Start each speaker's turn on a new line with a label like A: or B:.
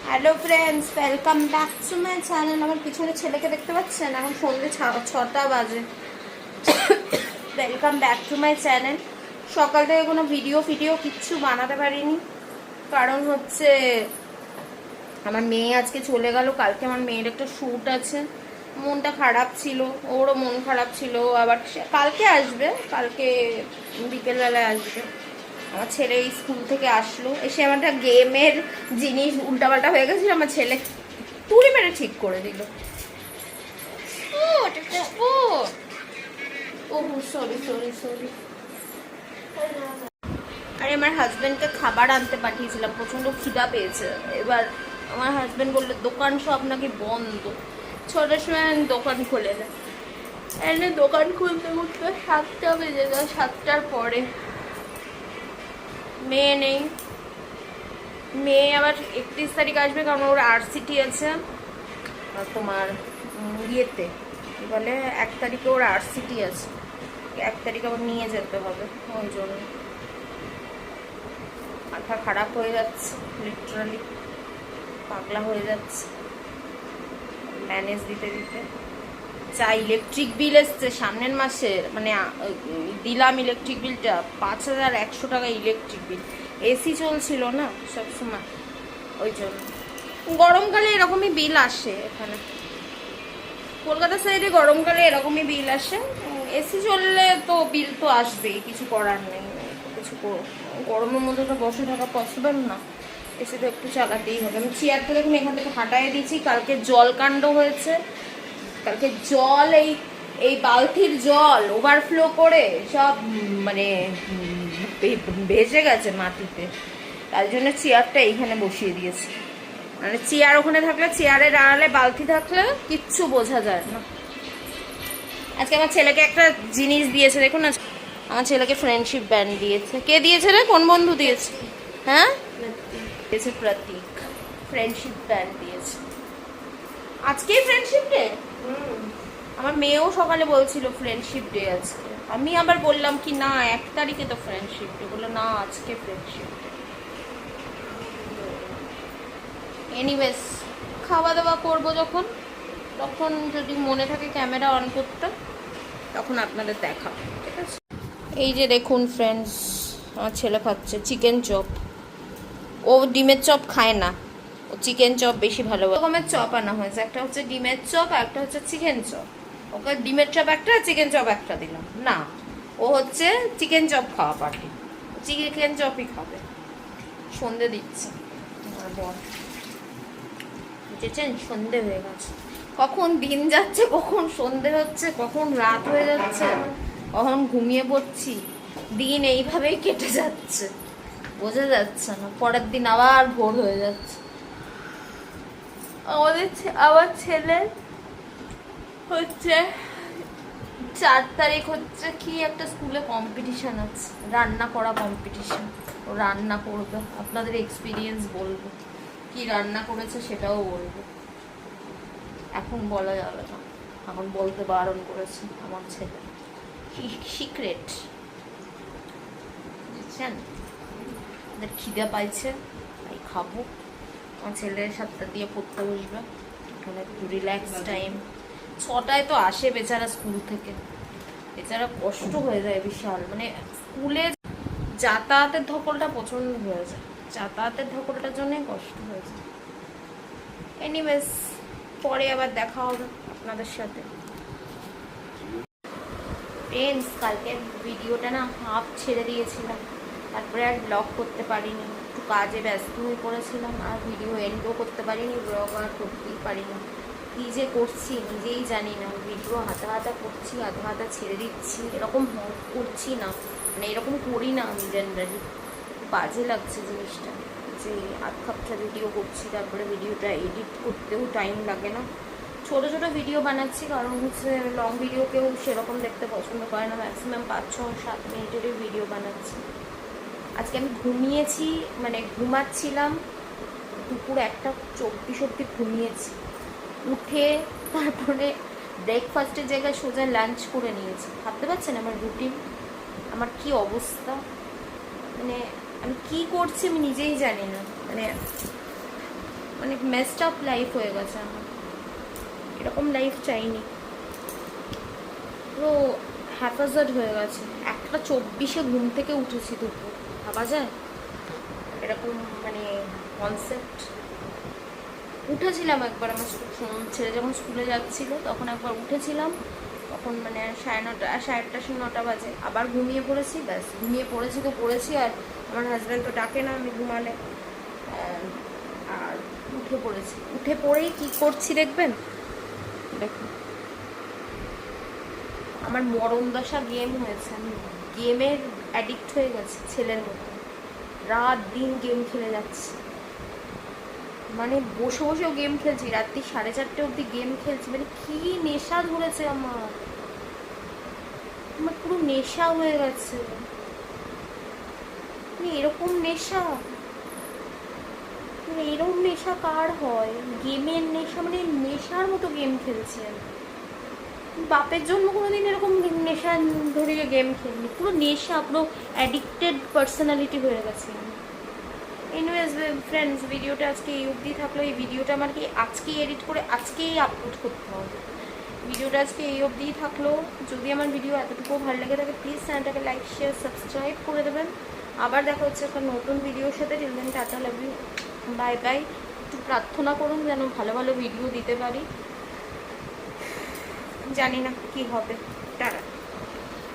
A: Hello friends, welcome back to my channel. আমার পিছনে ছেলেকে দেখতে পাচ্ছেন? এখন সন্ধ্যে 6টা বাজে। Welcome back to my channel. সকাল থেকে কোনো ভিডিও কিচ্ছু বানাতে পারিনি, কারণ হচ্ছে আমার মেয়ে আজকে চলে গেল। কালকে আমার মেয়ের একটা শ্যুট আছে, মনটা খারাপ ছিল, ওরও মন খারাপ ছিল। আবার কালকে আসবে, কালকে বিকেলবেলায় আসবে। আমার ছেলে স্কুল থেকে আসলো, এসে আমার একটা গেমের জিনিস উল্টাপাল্টা হয়ে গেছিল, আমার ছেলে তুড়ি মেরে ঠিক করে দিল। ও সরি সরি সরি। আরে আমার হাজব্যান্ডকে খাবার আনতে পাঠিয়েছিলাম, প্রচণ্ড খিদা পেয়েছে। এবার আমার হাজব্যান্ড বললো দোকান সব নাকি বন্ধ, 6টার সময় দোকান খোলে না। এনে দোকান খুলতে খুলতে 7টা বেজে যায়, 7টার পরে মেয়ে নেই। মেয়ে আবার 31 তারিখ আসবে, কারণ ওর আরসিটি আছে তোমার ইয়েতে, কি বলে, 1 তারিখে ওর আরসিটি আছে, 1 তারিখে আবার নিয়ে যেতে হবে। ওই জন্য মাথা খারাপ হয়ে যাচ্ছে, লিটারালি পাগলা হয়ে যাচ্ছে ম্যানেজ দিতে দিতে। যা ইলেকট্রিক বিল এসছে সামনের মাসে, মানে দিলাম ইলেকট্রিক বিলটা 5100 টাকা ইলেকট্রিক বিল। এসি চলছিল না সবসময়, ওই জন্য। গরমকালে এরকমই বিল আসে এখানে, কলকাতা সাইডে গরমকালে এরকমই বিল আসে। এসি চললে তো বিল তো আসবেই, কিছু করার নেই। কিছু গরমের মধ্যে তো বসে থাকা পসিবল না, এসি তো একটু চালাতেই হবে। আমি চেয়ারটা দেখুন এখান থেকে হাঁটাই দিয়েছি, কালকে জল কাণ্ড হয়েছে। কালকে জল এই বালতির জল ওভারফ্লো করে সব মানে ভেসে গেছে মাটিতে, তার জন্য চেয়ারটা এইখানে বসিয়ে দিয়েছি। মানে চেয়ার ওখানে থাকলে, চেয়ারের আড়ালে বালতি থাকলে কিচ্ছু বোঝা যায় না। আজকে আমার ছেলেকে একটা জিনিস দিয়েছে, দেখুন না, আমার ছেলেকে ফ্রেন্ডশিপ ব্যান্ড দিয়েছে। কে দিয়েছে রে? কোন বন্ধু দিয়েছে? হ্যাঁ, দিয়েছে প্রতীক, ফ্রেন্ডশিপ ব্যান্ড দিয়েছে। আজকেই ফ্রেন্ডশিপ ডে। আমার মেয়েও সকালে বলছিল ফ্রেন্ডশিপ ডে আজকে। আমি আবার বললাম কি না, 1 তারিখে তো ফ্রেন্ডশিপ ডে। বললো না, আজকে ফ্রেন্ডশিপ ডে। এনিওয়েজ, খাওয়া দাওয়া করবো যখন, তখন যদি মনে থাকে ক্যামেরা অন করতে, তখন আপনাদের দেখাবো, ঠিক আছে? এই যে দেখুন ফ্রেন্ডস, আমার ছেলে খাচ্ছে চিকেন চপ। ও ডিমের চপ খায় না, ও চিকেন চপ বেশি ভালো। রকমের চপ আনা হয়েছে, একটা হচ্ছে ডিমের চপ, একটা হচ্ছে চিকেন চপ। ওকে ডিমের চপ একটা, চিকেন চপ একটা দিলাম না, ও হচ্ছে চিকেন চপ খাওয়া পার্টি, চিকেন চপই খাবে। সন্ধে দিচ্ছে বুঝেছেন, সন্ধে হয়ে গেছে। কখন দিন যাচ্ছে, কখন সন্ধে হচ্ছে, কখন রাত হয়ে যাচ্ছে, কখন ঘুমিয়ে পড়ছি, দিন এইভাবেই কেটে যাচ্ছে, বোঝা যাচ্ছে না। পরের দিন আবার ভোর হয়ে যাচ্ছে। আমার ছেলে হচ্ছে 4 তারিখ হচ্ছে কি একটা স্কুলে কম্পিটিশন আছে, রান্না করা কম্পিটিশন। ও রান্না করবে, আপনাদের এক্সপিরিয়েন্স বলবো, কি রান্না করেছে সেটাও বলবো। এখন বলা যাবে না, এখন বলতে বারণ করেছে আমার ছেলে, সিক্রেট, বুঝছেন? ওদের খিদে পাইছে, তাই খাবো। আমার ছেলে 7টা দিয়ে পড়তে বসবে, এখন একটু রিল্যাক্স টাইম। 6টায় তো আসে বেচারা স্কুল থেকে, বেচারা কষ্ট হয়ে যায় বিশাল। মানে স্কুলে যাতায়াতের ধকলটা প্রচন্ড হয়ে যায়, যাতায়াতের ধকলটার জন্যই কষ্ট হয়ে যায়। এনিওয়েজ, পরে আবার দেখা হবে আপনাদের সাথে। ফ্রেন্ডস, কালকে ভিডিওটা না হাফ ছেড়ে দিয়েছিলাম, তারপরে আর ব্লগ করতে পারিনি, একটু কাজে ব্যস্ত হয়ে পড়েছিলাম, আর ভিডিও এন্ডও করতে পারিনি, ব্লগ আর করতেই পারিনি। কী যে করছি নিজেই জানি না, ভিডিও হাতা হাতা করছি, আধা হাতা ছেড়ে দিচ্ছি, এরকম করছি না, মানে এরকম করি না আমি জেনারেলি। বাজে লাগছে জিনিসটা, যে আধ খাপটা ভিডিও করছি, তারপরে ভিডিওটা এডিট করতেও টাইম লাগে না। ছোটো ছোটো ভিডিও বানাচ্ছি, কারণ হচ্ছে লং ভিডিও কেউ সেরকম দেখতে পছন্দ করে না, ম্যাক্সিমাম 5-6-7 মিনিটেরই ভিডিও বানাচ্ছি। আজকে আমি ঘুমিয়েছি, মানে ঘুমাচ্ছিলাম, দুপুর 1:24 অবধি ঘুমিয়েছি। উঠে তারপরে ব্রেকফাস্টের জায়গায় সোজা লাঞ্চ করে নিয়েছি। ভাবতে পারছেন আমার রুটিন, আমার কি অবস্থা, মানে আমি কি করছি আমি নিজেই জানি না। মানে মানে মেসড আপ লাইফ হয়ে গেছে আমার, এরকম লাইফ চাইনি। পুরো হ্যাফাজার্ড হয়ে গেছে। 1:24 ঘুম থেকে উঠেছি দুপুর, ভাবা যায় এরকম মানে কনসেপ্ট। উঠেছিলাম একবার, আমার ছেলে যখন স্কুলে যাচ্ছিল তখন একবার উঠেছিলাম, তখন মানে 9:30 8:30 9টা বাজে, আবার ঘুমিয়ে পড়েছি। ব্যাস ঘুমিয়ে পড়েছি তো পড়েছি, আর আমার হাজব্যান্ড তো ডাকে না আমি ঘুমালে। আর উঠে পড়েছি, উঠে পড়েই কি করছি দেখবেন, দেখুন আমার মরণ দশা গেম হয়েছে। আমি গেমের অ্যাডিক্ট হয়ে গেছি ছেলের মতো, রাত দিন গেম খেলে যাচ্ছি। মানে বসে বসেও গেম খেলছি, রাত্রি 4:30 অবধি গেম খেলছি। মানে কি নেশা ধরেছে আমার, আমার পুরো নেশা হয়ে গেছে। মানে এরকম নেশা, মানে এরকম নেশা কার হয়? গেমের নেশা, মানে নেশার মতো গেম খেলছি আমি। বাপের জন্য কোনোদিন এরকম নেশা ধরিয়ে গেম খেলিনি, পুরো নেশা, পুরো অ্যাডিক্টেড পার্সোনালিটি হয়ে গেছে আমি। এনিওয়েজ ফ্রেন্ডস, ভিডিওটা আজকে এই অবধি থাকলো। এই ভিডিওটা আমার কি আজকেই এডিট করে আজকেই আপলোড করতে হবে। ভিডিওটা আজকে এই অবধিই থাকলো। যদি আমার ভিডিও এতটুকু ভালো লেগে থাকে প্লিজ চ্যানেলটাকে লাইক শেয়ার সাবস্ক্রাইব করে দেবেন। আবার দেখা হচ্ছে একটা নতুন ভিডিওর সাথে। Till then tata, love you, bye bye. একটু প্রার্থনা করুন যেন ভালো ভালো ভিডিও দিতে পারি, জানি না কি হবে।